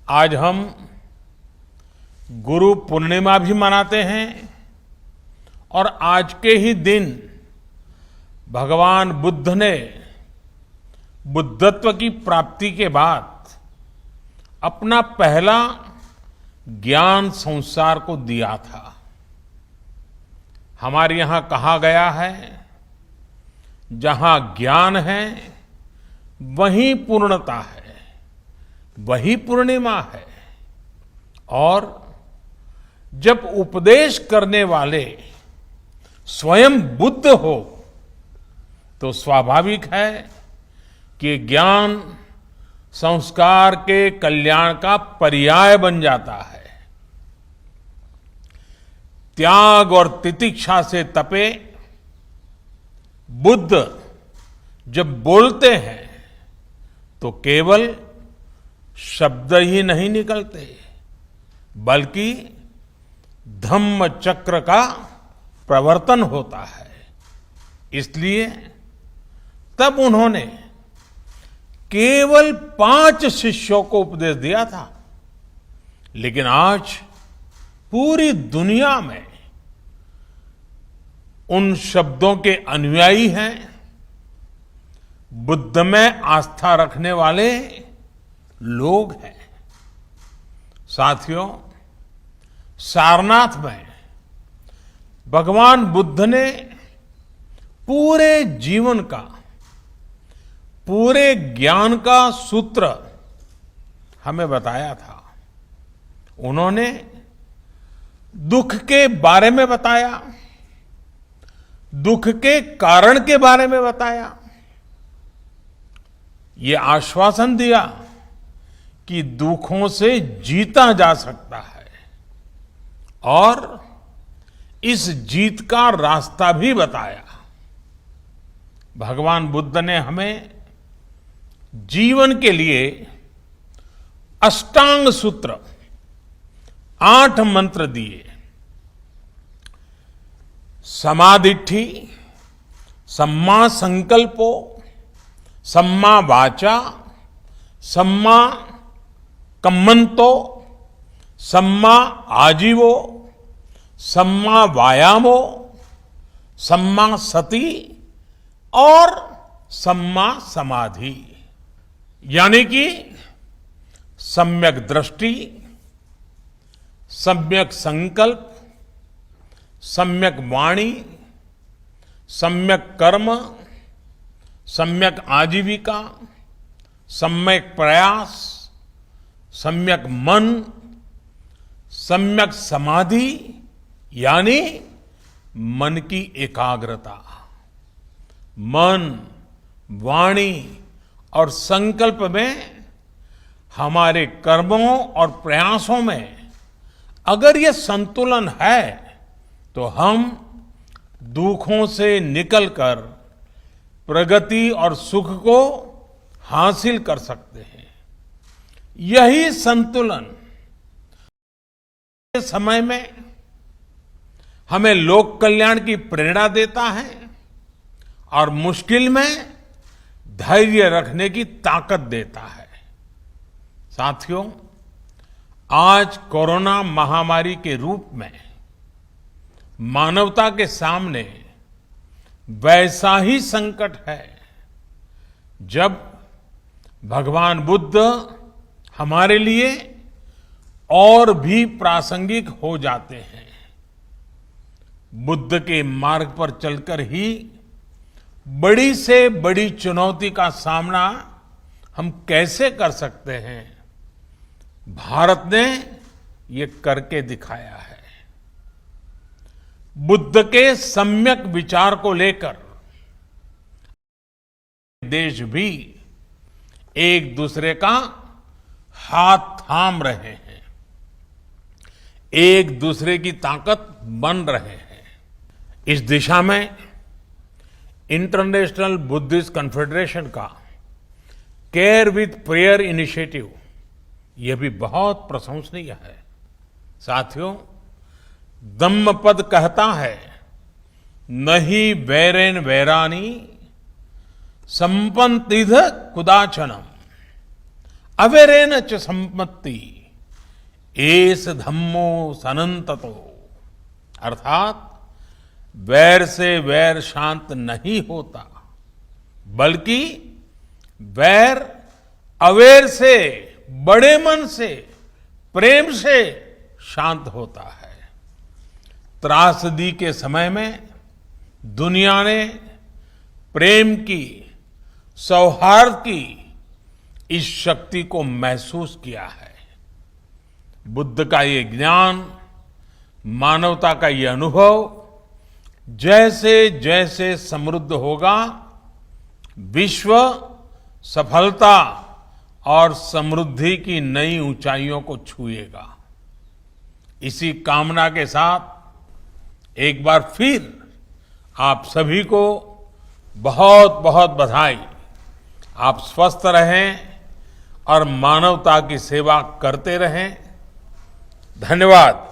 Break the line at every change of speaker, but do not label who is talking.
आज हम गुरु पूर्णिमा भी मनाते हैं और आज के ही दिन भगवान बुद्ध ने बुद्धत्व की प्राप्ति के बाद अपना पहला ज्ञान संसार को दिया था। हमारे यहाँ कहा गया है, जहां ज्ञान है वहीं पूर्णता है, वही पूर्णिमा है। और जब उपदेश करने वाले स्वयं बुद्ध हो तो स्वाभाविक है कि ज्ञान संस्कार के कल्याण का पर्याय बन जाता है। त्याग और तितिक्षा से तपे बुद्ध जब बोलते हैं तो केवल शब्द ही नहीं निकलते, बल्कि धम्म चक्र का प्रवर्तन होता है। इसलिए तब उन्होंने केवल 5 शिष्यों को उपदेश दिया था, लेकिन आज पूरी दुनिया में उन शब्दों के अनुयायी हैं। बुद्ध में आस्था रखने वाले लोग हैं। साथियों, सारनाथ में भगवान बुद्ध ने पूरे जीवन का, पूरे ज्ञान का सूत्र हमें बताया था। उन्होंने दुख के बारे में बताया, दुख के कारण के बारे में बताया, ये आश्वासन दिया कि दुखों से जीता जा सकता है और इस जीत का रास्ता भी बताया। भगवान बुद्ध ने हमें जीवन के लिए अष्टांग सूत्र 8 मंत्र दिए। समाधिठि, सम्मा संकल्पो, सम्मा वाचा, सम्मा कम्मंतो, सम्मा आजीवो, सम्मा वायामो, सम्मा सति और सम्मा समाधि। यानी कि सम्यक दृष्टि, सम्यक संकल्प, सम्यक वाणी, सम्यक कर्म, सम्यक आजीविका, सम्यक प्रयास, सम्यक मन, सम्यक समाधि यानी मन की एकाग्रता। मन, वाणी और संकल्प में, हमारे कर्मों और प्रयासों में अगर ये संतुलन है तो हम दुखों से निकलकर प्रगति और सुख को हासिल कर सकते हैं। यही संतुलन इस समय में हमें लोक कल्याण की प्रेरणा देता है और मुश्किल में धैर्य रखने की ताकत देता है। साथियों, आज कोरोना महामारी के रूप में मानवता के सामने वैसा ही संकट है जब भगवान बुद्ध हमारे लिए और भी प्रासंगिक हो जाते हैं। बुद्ध के मार्ग पर चलकर ही बड़ी से बड़ी चुनौती का सामना हम कैसे कर सकते हैं, भारत ने ये करके दिखाया है। बुद्ध के सम्यक विचार को लेकर देश भी एक दूसरे का हाथ थाम रहे हैं, एक दूसरे की ताकत बन रहे हैं। इस दिशा में इंटरनेशनल बुद्धिस्ट कॉन्फेडरेशन का केयर विथ प्रेयर इनिशिएटिव यह भी बहुत प्रशंसनीय है। साथियों, धम्मपद कहता है, नहीं वैरेन वैरानी संपन्तिध कुदाचनम अवेरेन च सम्पत्ति एस धम्मो सनंततो, अर्थात वैर से वैर शांत नहीं होता, बल्कि वैर अवेर से, बड़े मन से, प्रेम से शांत होता है। त्रासदी के समय में दुनिया ने प्रेम की, सौहार्द की इस शक्ति को महसूस किया है। बुद्ध का ये ज्ञान, मानवता का ये अनुभव जैसे जैसे समृद्ध होगा, विश्व सफलता और समृद्धि की नई ऊंचाइयों को छुएगा। इसी कामना के साथ एक बार फिर आप सभी को बहुत बहुत बधाई। आप स्वस्थ रहें और मानवता की सेवा करते रहें। धन्यवाद।